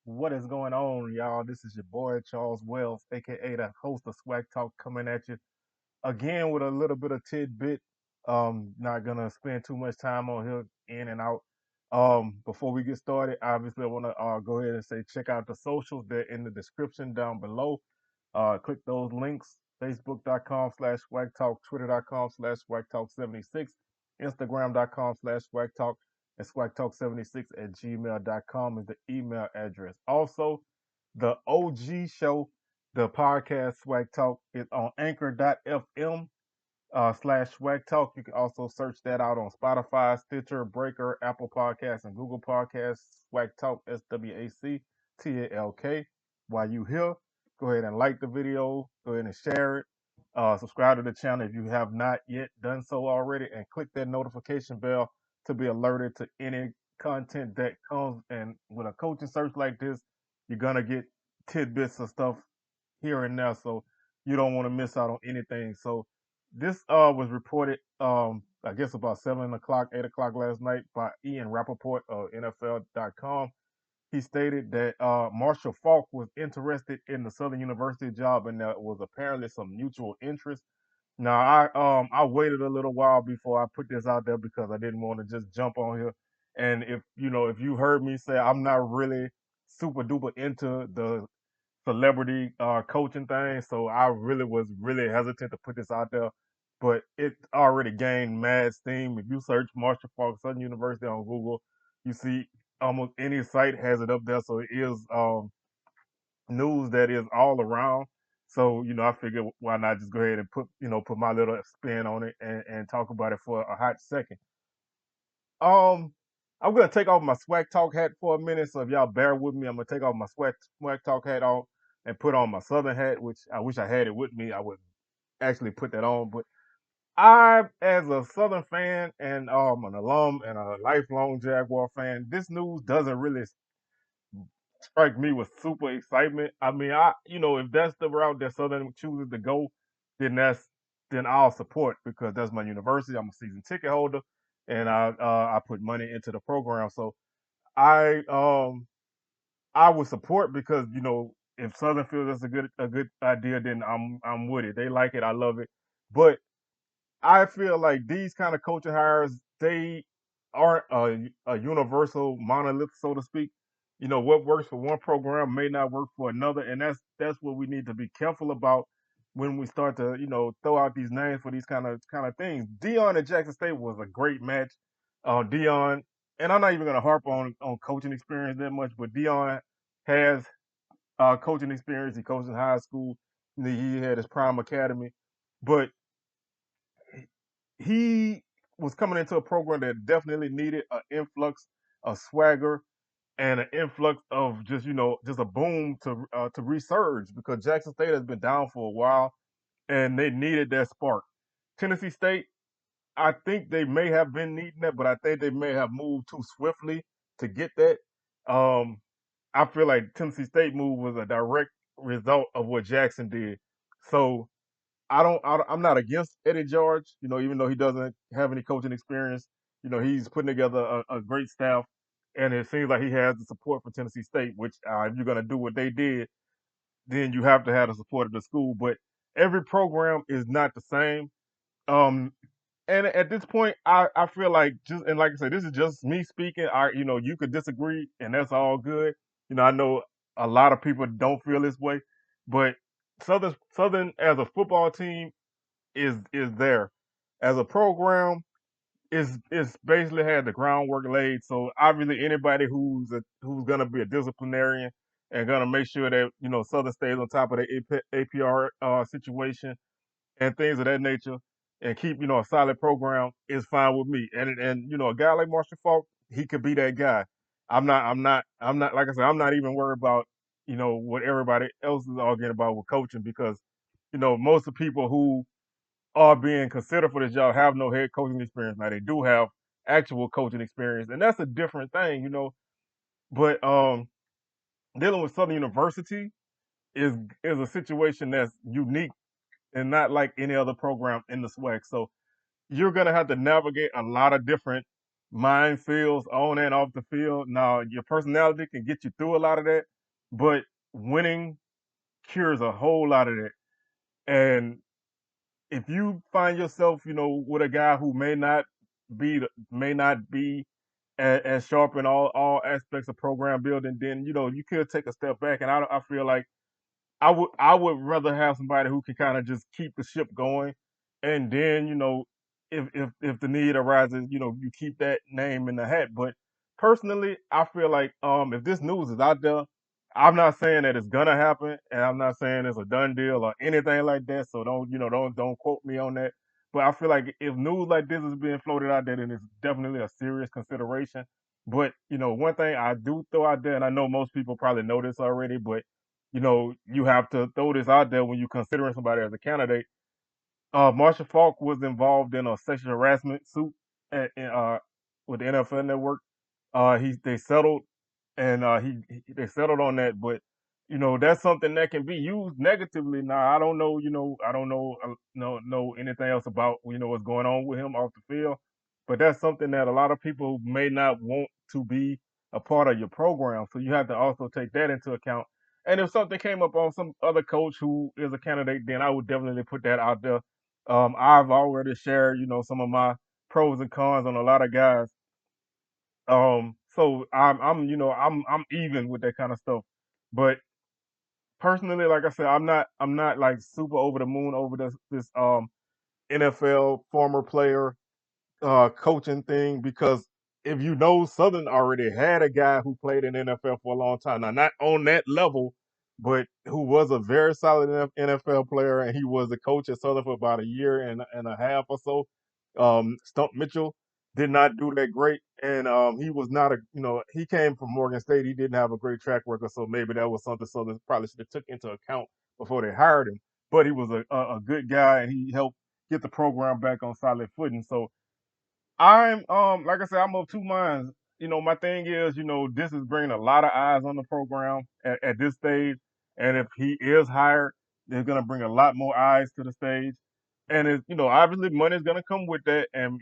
What is going on, y'all? This is your boy Charles Wells, aka the host of Swag Talk, coming at you again with a little bit of tidbit. Not gonna spend too much time on here, in and out. Before we get started, obviously I want to go ahead and say check out the socials. They're in the description down below. Click those links: Facebook.com/SwagTalk, Twitter.com/SwagTalk76, Instagram.com/SwagTalk, and SwagTalk76 at gmail.com is the email address. Also, the OG show, the podcast Swag Talk, is on anchor.fm /Swag Talk. You can also search that out on Spotify, Stitcher, Breaker, Apple Podcasts, and Google Podcasts. Swag Talk, SWACtalk. While you here, go ahead and like the video, go ahead and share it. Subscribe to the channel if you have not yet done so already, and click that notification bell to be alerted to any content that comes. And with a coaching search like this, you're gonna get tidbits of stuff here and there, so you don't want to miss out on anything. So this was reported, I guess about 7 o'clock, 8 o'clock last night by Ian Rappaport of NFL.com. He stated that Marshall Faulk was interested in the Southern University job, and there was apparently some mutual interest. Now I waited a little while before I put this out there because I didn't want to just jump on here. And if you heard me say I'm not really super duper into the celebrity coaching thing, so I really was really hesitant to put this out there. But it already gained mad steam. If you search Marshall Faulk Southern University on Google, you see almost any site has it up there. So it is news that is all around. So I figured why not just go ahead and put my little spin on it and talk about it for a hot second. Um, I'm gonna take off my swag talk hat for a minute, so if y'all bear with me, I'm gonna take off my swag talk hat off and put on my southern hat, which I wish I had it with me. I would actually put that on, but I, as a Southern fan and an alum and a lifelong Jaguar fan, this news doesn't really strike me with super excitement. I mean, if that's the route that Southern chooses to go, then then I'll support because that's my university. I'm a season ticket holder, and I put money into the program. So I I would support because if Southern feels that's a good idea, then I'm with it. They like it, I love it. But I feel like these kind of coaching hires, they aren't a universal monolith, so to speak. What works for one program may not work for another, and that's what we need to be careful about when we start to throw out these names for these kind of things. Dion at Jackson State was a great match. Dion, and I'm not even gonna harp on coaching experience that much, but Dion has coaching experience. He coached in high school. He had his prime academy, but he was coming into a program that definitely needed an influx of swagger and an influx of just a boom to resurge because Jackson State has been down for a while and they needed that spark. Tennessee State, I think they may have been needing that, but I think they may have moved too swiftly to get that. Um, I feel like Tennessee State move was a direct result of what Jackson did. So I'm not against Eddie George, even though he doesn't have any coaching experience. He's putting together a great staff, and it seems like he has the support for Tennessee State. Which, if you're gonna do what they did, then you have to have the support of the school. But every program is not the same. Um, and at this point, I feel like like I said, this is just me speaking. You could disagree, and that's all good. I know a lot of people don't feel this way, but Southern as a football team is there. As a program, is basically had the groundwork laid. So obviously anybody who's gonna be a disciplinarian and gonna make sure that Southern stays on top of the APR situation and things of that nature, and keep a solid program is fine with me. And a guy like Marshall Faulk, he could be that guy. I'm not like I said, I'm not even worried about what everybody else is arguing about with coaching because most of the people who are being considered for this job have no head coaching experience. Now they do have actual coaching experience, and that's a different thing. But dealing with Southern University is a situation that's unique and not like any other program in the SWAC. So you're gonna have to navigate a lot of different minefields on and off the field. Now your personality can get you through a lot of that, but winning cures a whole lot of that. And if you find yourself, with a guy who may not be as sharp in all aspects of program building, then you could take a step back. And I feel like I would rather have somebody who can kind of just keep the ship going, and then if the need arises, you keep that name in the hat. But personally, I feel like if this news is out there, I'm not saying that it's gonna happen, and I'm not saying it's a done deal or anything like that. So don't quote me on that. But I feel like if news like this is being floated out there, then it's definitely a serious consideration. But one thing I do throw out there, and I know most people probably know this already, but you have to throw this out there when you're considering somebody as a candidate. Marshall Faulk was involved in a sexual harassment suit with the NFL Network. They settled, and they settled on that. But that's something that can be used negatively. Now I don't know anything else about what's going on with him off the field, but that's something that a lot of people may not want to be a part of your program. So you have to also take that into account. And if something came up on some other coach who is a candidate, then I would definitely put that out there. I've already shared, some of my pros and cons on a lot of guys. So I'm even with that kind of stuff. But personally, like I said, I'm not like super over the moon over this NFL former player coaching thing, because if Southern already had a guy who played in the NFL for a long time. Now, not on that level, but who was a very solid NFL player, and he was a coach at Southern for about a year and a half or so. Stump Mitchell did not do that great, and he was not he came from Morgan State. He didn't have a great track record, so maybe that was something Southern probably should have took into account before they hired him. But he was a good guy, and he helped get the program back on solid footing. So I'm like I said, I'm of two minds. My thing is, this is bringing a lot of eyes on the program at this stage, and if he is hired, they're gonna bring a lot more eyes to the stage, and obviously money's gonna come with that, and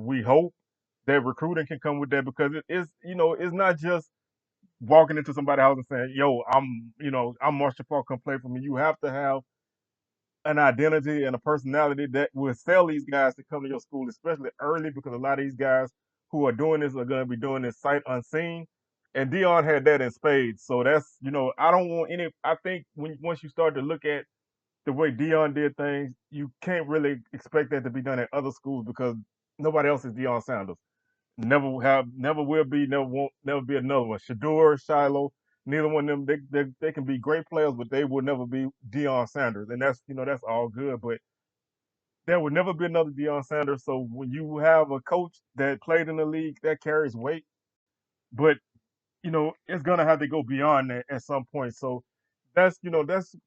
we hope that recruiting can come with that, because it's not just walking into somebody's house and saying, "Yo, I'm Marshall Faulk, come play for me." You have to have an identity and a personality that will sell these guys to come to your school, especially early, because a lot of these guys who are doing this are going to be doing this sight unseen. And Dion had that in spades. So that's, I don't want any, I think once you start to look at the way Dion did things, you can't really expect that to be done at other schools, because nobody else is Dion Sanders. Never will be, never won't, never be another one. Shador, Shiloh, neither one of them. They can be great players, but they will never be Deion Sanders, and that's all good. But there will never be another Deion Sanders. So when you have a coach that played in the league, that carries weight. But it's gonna have to go beyond that at some point. So that's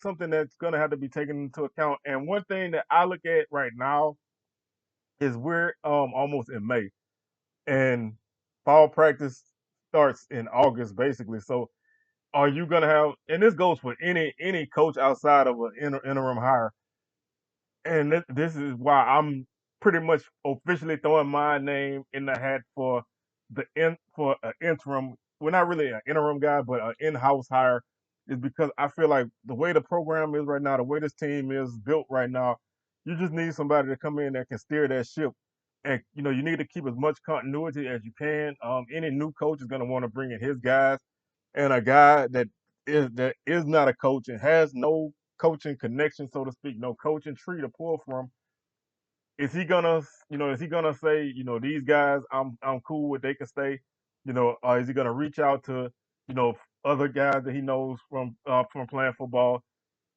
something that's gonna have to be taken into account. And one thing that I look at right now is we're almost in May, and fall practice starts in August basically. So are you gonna have? And this goes for any coach outside of an interim hire. And this is why I'm pretty much officially throwing my name in the hat for for an interim. We're not really an interim guy, but an in-house hire, is because I feel like the way the program is right now, the way this team is built right now, you just need somebody to come in that can steer that ship. And you need to keep as much continuity as you can. Any new coach is going to want to bring in his guys, and a guy that is not a coach and has no coaching connection, so to speak, no coaching tree to pull from. Is he gonna say, these guys, I'm cool with, they can stay, or is he gonna reach out to, you know, other guys that he knows from playing football,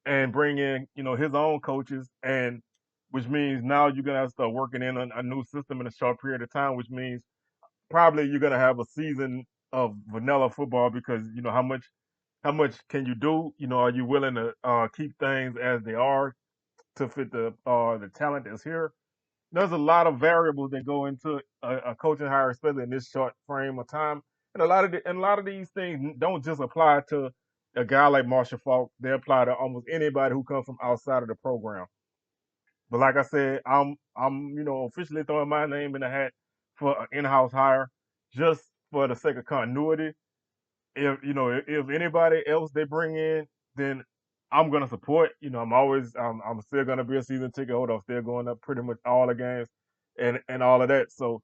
and bring in, his own coaches, and which means now you're gonna have to start working in a new system in a short period of time, which means probably you're gonna have a season of vanilla football, because how much can you do? Are you willing to keep things as they are to fit the talent that's here? There's a lot of variables that go into a coaching hire, especially in this short frame of time. And a lot of these things don't just apply to a guy like Marshall Faulk. They apply to almost anybody who comes from outside of the program. But like I said, I'm officially throwing my name in the hat for an in-house hire, just for the sake of continuity. if if anybody else they bring in, then I'm gonna support. I'm still gonna be a season ticket holder. I'm still going up pretty much all the games and all of that. So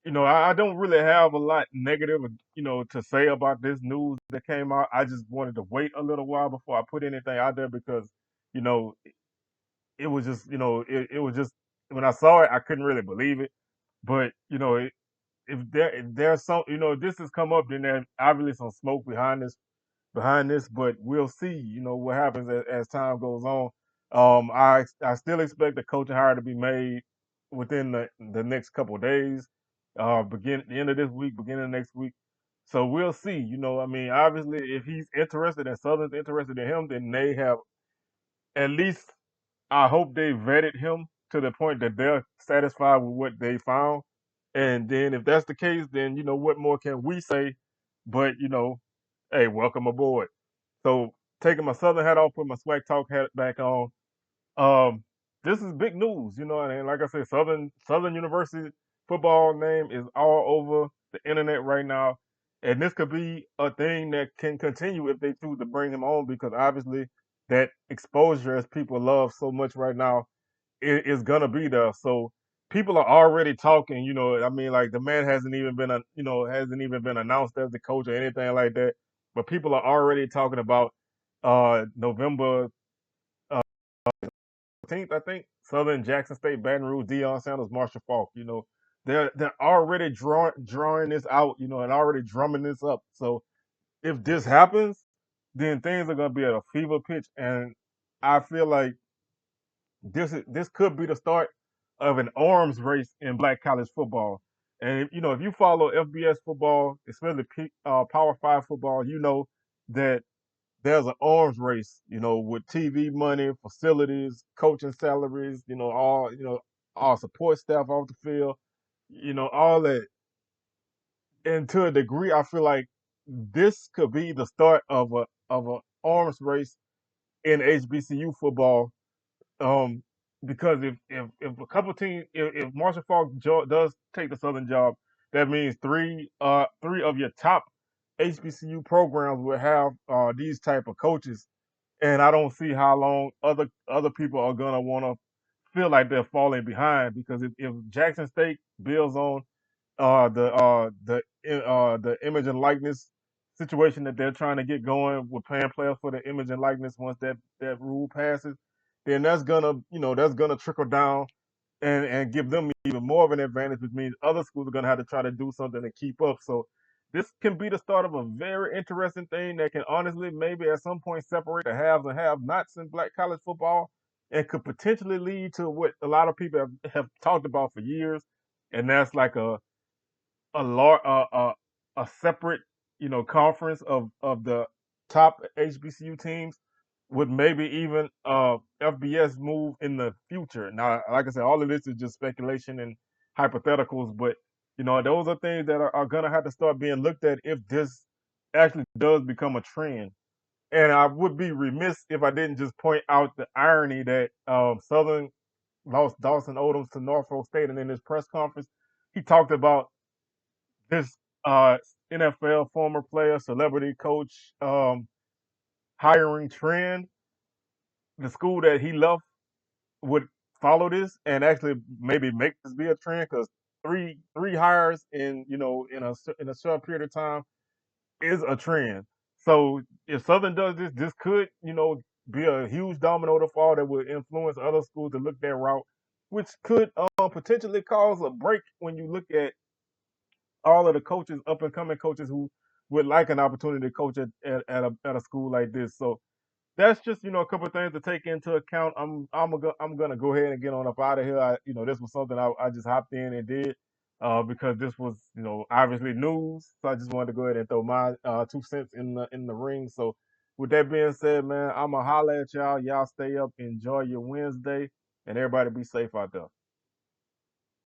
I don't really have a lot negative, to say about this news that came out. I just wanted to wait a little while before I put anything out there because, you know, it was just, it was just when I saw it, I couldn't really believe it. But if there's some, this has come up, then there's obviously some smoke behind this, but we'll see, what happens as time goes on. I still expect the coaching hire to be made within the next couple of days, begin the end of this week, beginning of next week. So we'll see. I mean, obviously, if he's interested and Southern's interested in him, then they have at least. I hope they vetted him to the point that they're satisfied with what they found. And then if that's the case, then what more can we say? But hey, welcome aboard. So taking my Southern hat off, put my Swag Talk hat back on. Um, this is big news, and like I said, Southern University football name is all over the internet right now, and this could be a thing that can continue if they choose to bring him on because obviously that exposure, as people love so much right now, is gonna be there. So people are already talking. I mean, like the man hasn't even been announced as the coach or anything like that, but people are already talking about November 14th, I think. Southern Jackson State, Baton Rouge, Deion Sanders, Marshall Faulk. They're already drawing this out, and already drumming this up. So if this happens, then things are gonna be at a fever pitch, and I feel like this could be the start of an arms race in Black college football. And if you follow FBS football, especially Power Five football, you know that there's an arms race, with TV money, facilities, coaching salaries, all support staff off the field, all that. And to a degree, I feel like this could be the start of a arms race in HBCU football. Um, because if a couple teams, if Marshall Faulk does take the Southern job, that means three of your top HBCU programs will have these type of coaches, and I don't see how long other people are gonna want to feel like they're falling behind because if Jackson State builds on the image and likeness situation that they're trying to get going with paying players for the image and likeness once that rule passes, then that's gonna trickle down and give them even more of an advantage, which means other schools are gonna have to try to do something to keep up. So this can be the start of a very interesting thing that can honestly maybe at some point separate the haves and have-nots in Black college football and could potentially lead to what a lot of people have talked about for years, and that's like a lar- a separate conference of the top HBCU teams with maybe even FBS move in the future. Now, like I said, all of this is just speculation and hypotheticals, but those are things that are gonna have to start being looked at if this actually does become a trend. And I would be remiss if I didn't just point out the irony that Southern lost Dawson Odoms to Norfolk State, and in his press conference, he talked about this NFL former player, celebrity coach hiring trend. The school that he left would follow this and actually maybe make this be a trend because three hires in a short period of time is a trend. So if Southern does this, this could be a huge domino to fall that would influence other schools to look that route, which could potentially cause a break when you look at all of the coaches, up and coming coaches who would like an opportunity to coach at a school like this. So that's just a couple of things to take into account. I'm gonna go ahead and get on up out of here. This was something I just hopped in and did because this was obviously news. So I just wanted to go ahead and throw my 2 cents in the ring. So with that being said, man, I'ma holler at y'all. Y'all stay up, enjoy your Wednesday, and everybody be safe out there.